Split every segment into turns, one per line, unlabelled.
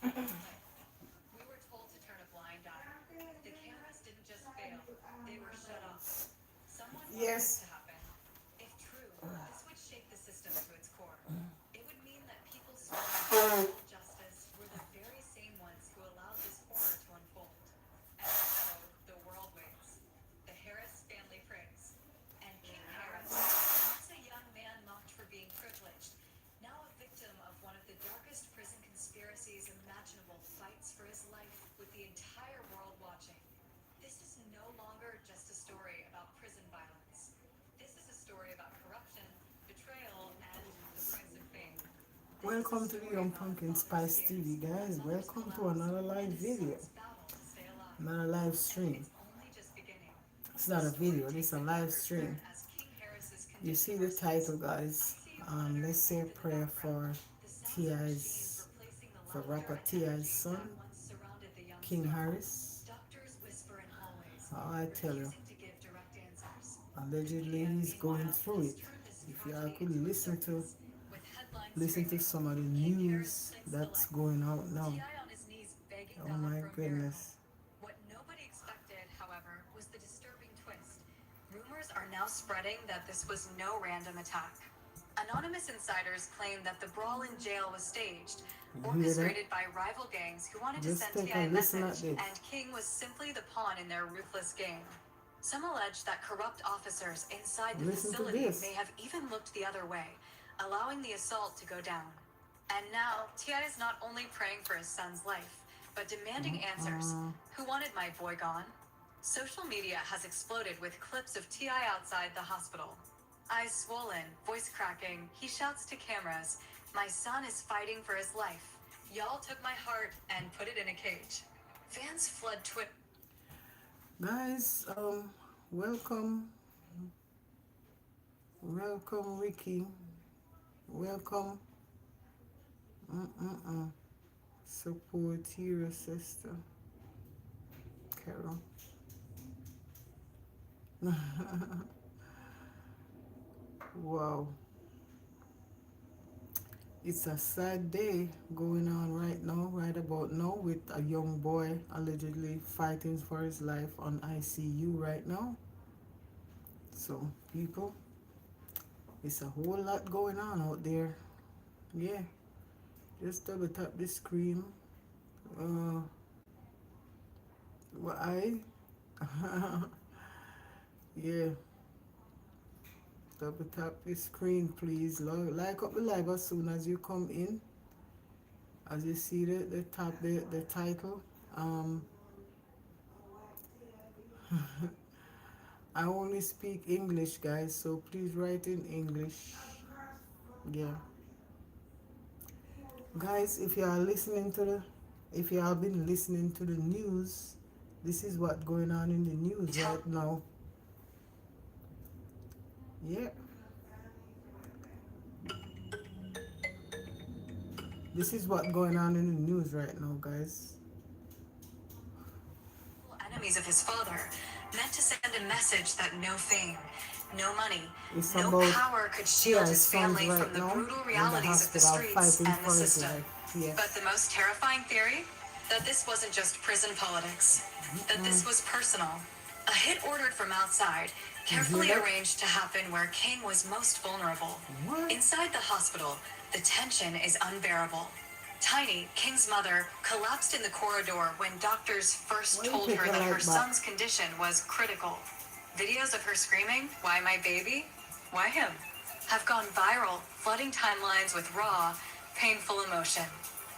We were told to turn a blind eye. The cameras didn't just fail, they were shut off. Someone wanted this
Yes.
to happen. If true, this would shake the system to its core. It would mean that people screaming for equal justice were the very same ones who allowed this horror to unfold. And so, the world waits. The Harris family prays. And King Harris, once a young man mocked for being privileged, now a victim of one of the darkest prison conspiracies imaginable, fights for his life with the entire world watching. This is no longer just a story about prison violence. This is a story about corruption, betrayal, and the price of fame. This is a
Welcome to the
story
Young
about a
Pumpkin
father who
Spice TV,
fears as
guys.
others
Welcome to
collapse,
another live
and a
video,
son's battle to stay alive.
another live
And
stream.
it's only just beginning.
It's
The
not a
story
video, it's
takes
a
a
live
darker
stream.
turn as King Harris's
You
condition
see the
worsens.
title, guys.
ICU monitors
Let's say a
beeped in the
prayer
background.
for
The sounds of machines
T.I.'s,
replacing the
for
laughter
rapper
and
T.I.'s
energy
son,
that once surrounded the young
King
star.
Harris.
Doctors whisper in hallways,
Oh, I tell you,
refusing to give direct answers. The
allegedly
media,
he's going
meanwhile,
through
has
it.
turned this
If y'all
tragedy
could
into a
listen to
circus, with headlines
listen to
screaming,
some of the
King Harris
news
clings to
that's
life.
going out now.
T.I. on his knees begging
Oh
God
my
for a miracle.
goodness.
What nobody expected, however, was the disturbing twist. Rumors are now spreading that this was no random attack. Anonymous insiders claim that the brawl in jail was staged,
You hear that?
orchestrated by rival gangs who wanted to
Let's
send
take a
T.I. a
listen at
message,
this.
and King was simply the pawn in their ruthless game. Some allege that corrupt officers inside the
Listen to
facility
this.
may have even looked the other way, allowing the assault to go down. And now, T.I. is not only praying for his son's life, but demanding answers. Who wanted my boy gone? Social media has exploded with clips of T.I. outside the hospital. Eyes swollen, voice cracking, he shouts to cameras, "My son is fighting for his life. Y'all took my heart and put it in a cage." Fans flood Twitter.
Guys, welcome, welcome, Ricky. Welcome. Support your sister, Carol. Wow. It's a sad day going on right now, right about now, with a young boy allegedly fighting for his life on ICU right now. So, people, it's a whole lot going on out there. Yeah, just double tap the screen. Uh, what I, yeah, double tap the screen, please. Like up the live as soon as you come in. As you see the top, the title. Um, I only speak English, guys, so please write in English. Yeah. Guys, if you have been listening to the news, this is what going on in the news right now. Yeah. This is what going on in the news right now, guys.
Enemies of his father, meant to send a message that no fame, no money,
It's
no
about
power could shield his
sons
family
right
from the
now
brutal
in the
realities of the
hospital
streets
fighting
and the
for his
system.
life. Yeah.
But the most terrifying theory? That this wasn't just prison politics. That this was personal. A hit ordered from outside, carefully
that?
arranged to happen where King was most vulnerable.
What?
Inside the hospital, the tension is unbearable. Tiny, King's mother, collapsed in the corridor when doctors first
Why you
told
take
her
the
that her
light back?
son's condition was critical. Videos of her screaming, "Why my baby? Why him?" have gone viral, flooding timelines with raw, painful emotion.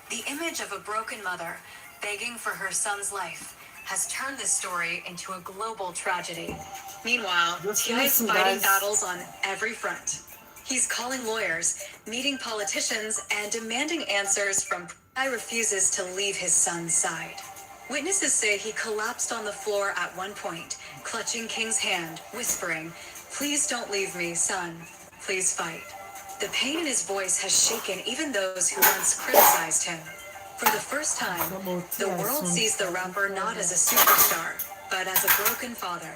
The image of a broken mother begging for her son's life has turned this story into a global tragedy. Meanwhile,
Just
T.I. is
listen,
fighting
guys.
battles on every front. He's calling lawyers, meeting politicians, and demanding answers from. T.I. refuses to leave his son's side. Witnesses say he collapsed on the floor at one point, clutching King's hand, whispering, "Please don't leave me, son. Please fight." The pain in his voice has shaken even those who once criticized him. For the first time, the world sees the rapper not as a superstar, but as a broken father.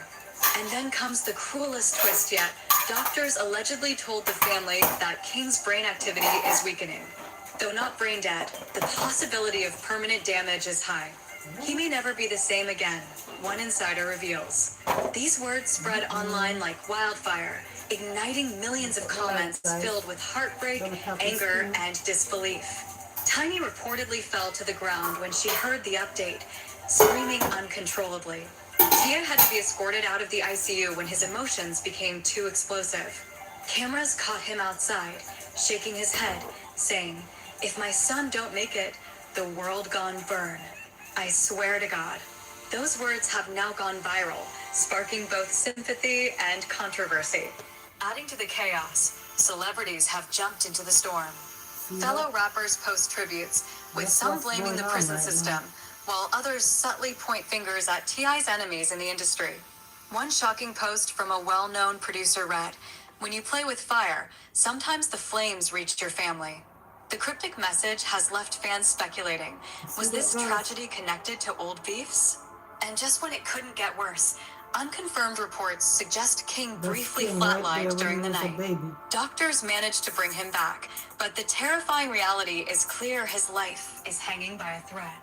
And then comes the cruelest twist yet. Doctors allegedly told the family that King's brain activity is weakening. Though not brain dead, the possibility of permanent damage is high. He may never be the same again, one insider reveals. These words spread online like wildfire, igniting millions of comments filled with heartbreak, anger, and disbelief. Tiny reportedly fell to the ground when she heard the update, screaming uncontrollably. Tia had to be escorted out of the ICU when his emotions became too explosive. Cameras caught him outside, shaking his head, saying, "If my son don't make it, the world gone burn. I swear to God." Those words have now gone viral, sparking both sympathy and controversy. Adding to the chaos, celebrities have jumped into the storm. Fellow rappers post tributes, with
That's
some
what's
blaming
going
the
on
prison
right now.
system, while others subtly point fingers at T.I.'s enemies in the industry. One shocking post from a well-known producer read, "When you play with fire, sometimes the flames reach your family." The cryptic message has left fans speculating, was this tragedy connected to old beefs? And just when it couldn't get worse, unconfirmed reports suggest King briefly flatlined during the night. Doctors managed to bring him back, but the terrifying reality is clear: his life is hanging by a thread.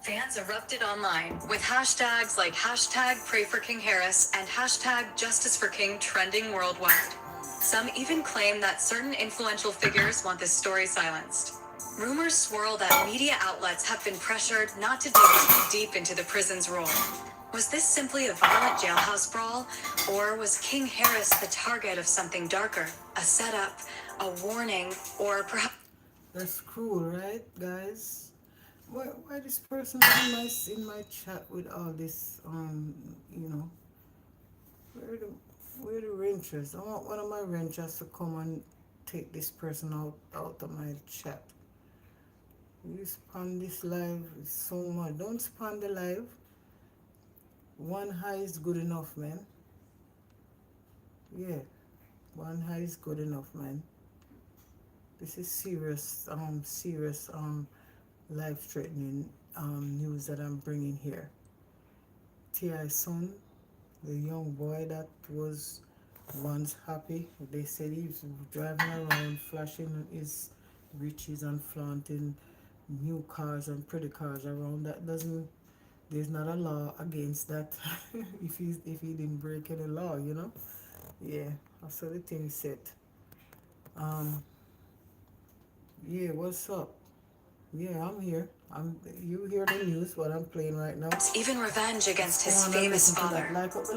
Fans erupted online, with hashtags like #PrayForKingHarris and #JusticeForKing trending worldwide. Some even claim that certain influential figures want this story silenced. Rumors swirl that media outlets have been pressured not to dig too deep into the prison's role. Was this simply a violent jailhouse brawl, or was King Harris the target of something darker? A setup, a warning, or perhaps...
That's cool, right, guys? Why this person in my chat with all this you know, where the wrenches? I want one of my wrenches to come and take this person out of my chat. You spam this live so much. Don't spam the live. One high is good enough, man. Yeah, one high is good enough, man. This is serious life-threatening news that I'm bringing here. T.I.'s son, the young boy that was once happy, they said he was driving around flashing his riches and flaunting new cars and pretty cars around. That doesn't, there's not a law against that. if he didn't break any law, you know. Yeah, I saw the thing said. Yeah, what's up? Yeah, I'm here. You hear the news, what I'm playing right now.
even revenge against his famous father.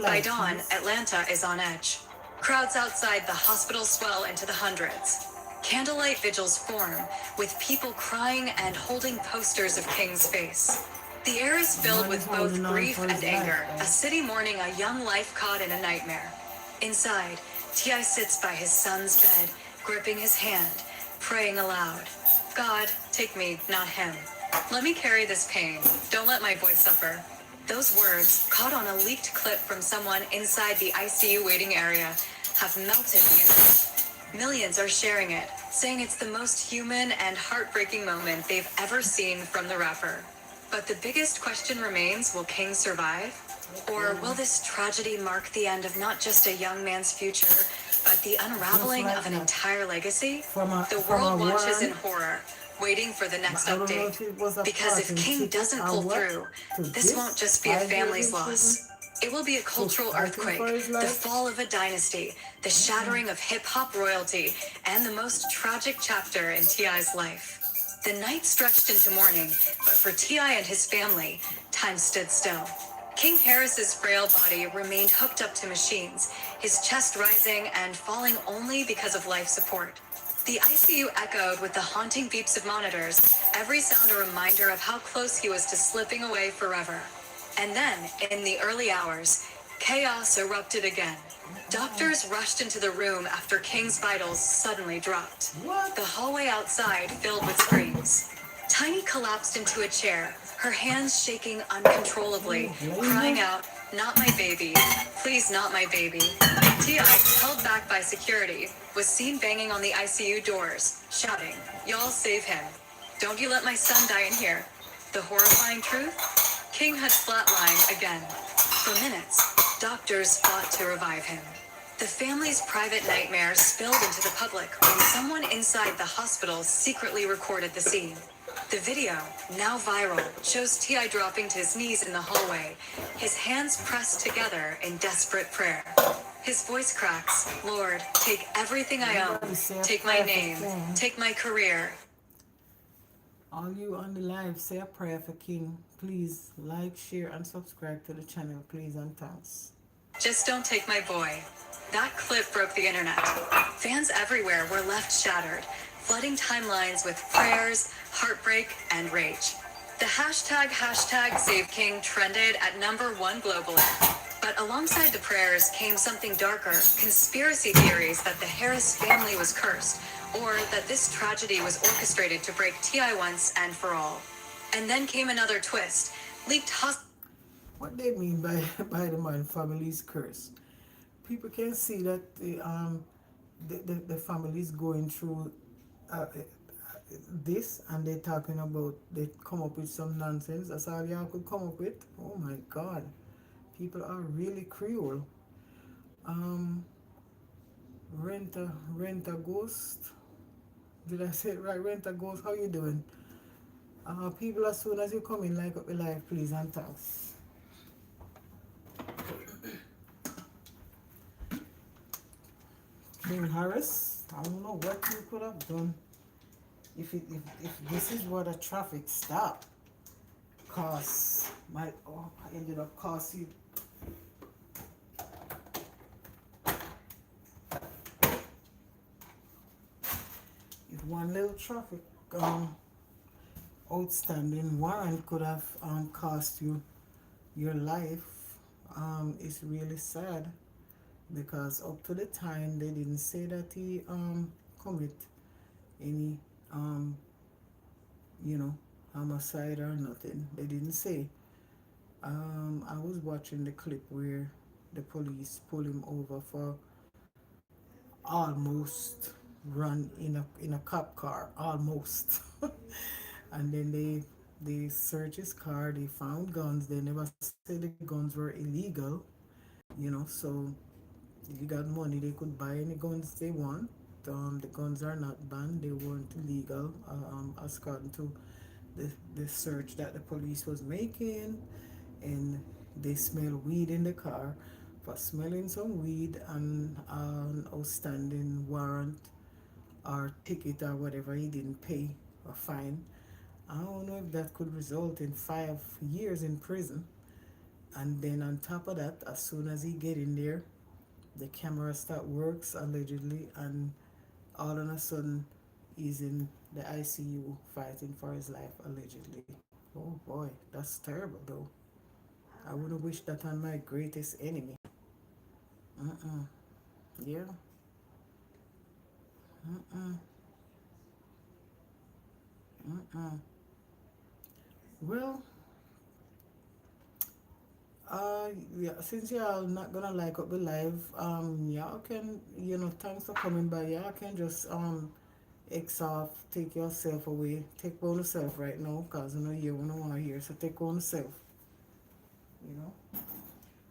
By dawn, Atlanta is on edge. Crowds outside the hospital swell into the hundreds. Candlelight vigils form, with people crying and holding posters of King's face. The air is filled with both grief and anger, a city mourning a young life caught in a nightmare. Inside, T.I. sits by his son's bed, gripping his hand, praying aloud. "God, take me, not him. Let me carry this pain. Don't let my boy suffer." Those words, caught on a leaked clip from someone inside the ICU waiting area, have melted the internet. Millions are sharing it, saying it's the most human and heartbreaking moment they've ever seen from the rapper. But the biggest question remains, will King survive? Or will this tragedy mark the end of not just a young man's future, but the unraveling of an entire legacy? The world watches in horror, waiting for the next update. Because if King doesn't pull through, this won't just be a family's loss. It will be a cultural earthquake, the fall of a dynasty, the shattering of hip-hop royalty, and the most tragic chapter in T.I.'s life. The night stretched into morning, but for T.I. and his family, time stood still. King Harris's frail body remained hooked up to machines, his chest rising and falling only because of life support. The ICU echoed with the haunting beeps of monitors, every sound a reminder of how close he was to slipping away forever. And then, in the early hours, chaos erupted again. Doctors rushed into the room after King's vitals suddenly dropped. The hallway outside filled with screams. Tiny collapsed into a chair, her hands shaking uncontrollably, crying out, "Not my baby. Please, not my baby." T.I., held back by security, was seen banging on the ICU doors, shouting, "Y'all save him. Don't you let my son die in here." The horrifying truth? King had flatlined again. For minutes, doctors fought to revive him. The family's private nightmare spilled into the public when someone inside the hospital secretly recorded the scene. The video, now viral, shows T.I. dropping to his knees in the hallway, his hands pressed together in desperate prayer. His voice cracks, "Lord, take everything I own. Take my name. Take my career."
All you on the live, say a prayer for King. Please like, share, and subscribe to the channel, please, and thanks.
"Just don't take my boy." That clip broke the internet. Fans everywhere were left shattered, flooding timelines with prayers, heartbreak, and rage. The hashtag Save King trended at #1 globally. But alongside the prayers came something darker, conspiracy theories that the Harris family was cursed, or that this tragedy was orchestrated to break T.I. once and for all. And then came another twist. Leaked
What they mean by by the man family's curse? People can see that the family is going through this, and they're talking about they come up with some nonsense. That's all y'all could come up with. Oh my God, people are really cruel. Um, rent a ghost. Did I say it right? Rent a ghost. How you doing? People, as soon as you come in, like up the live, please, and thanks. King Harris, I don't know what you could have done if this is what a traffic stop costs. I ended up costing. If one little traffic outstanding warrant could have cost you your life, it's really sad, because up to the time they didn't say that he commit any you know, homicide or nothing. They didn't say. I was watching the clip where the police pull him over for almost run in a cop car, almost. And then they searched his car. They found guns. They never said the guns were illegal, so if you got money, they could buy any guns they want. The guns are not banned. They weren't illegal, according to the search that the police was making. And they smell weed in the car. For smelling some weed and an outstanding warrant or ticket or whatever, he didn't pay a fine. I don't know if that could result in 5 years in prison. And then on top of that, as soon as he get in there, the camera start works allegedly, and all of a sudden he's in the ICU fighting for his life allegedly. Oh boy, that's terrible though. I wouldn't wish that on my greatest enemy. Yeah. Well, yeah, since y'all not gonna like up the live, y'all can, thanks for coming by. Y'all can just X off, take yourself away, take on yourself right now, cause you wanna want to hear, so take on yourself, you know.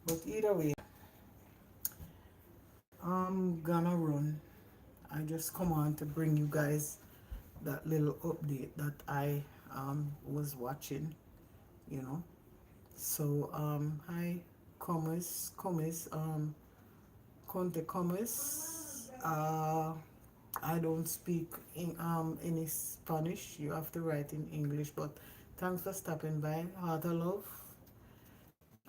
But either way, I'm gonna run. I just come on to bring you guys that little update that I was watching, you know. So hi, Conte Comas. I don't speak in any Spanish. You have to write in English. But thanks for stopping by. Heart of love,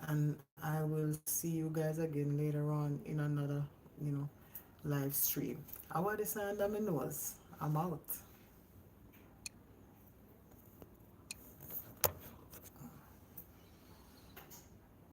and I will see you guys again later on in another, live stream. I want to sound my nose. I'm out.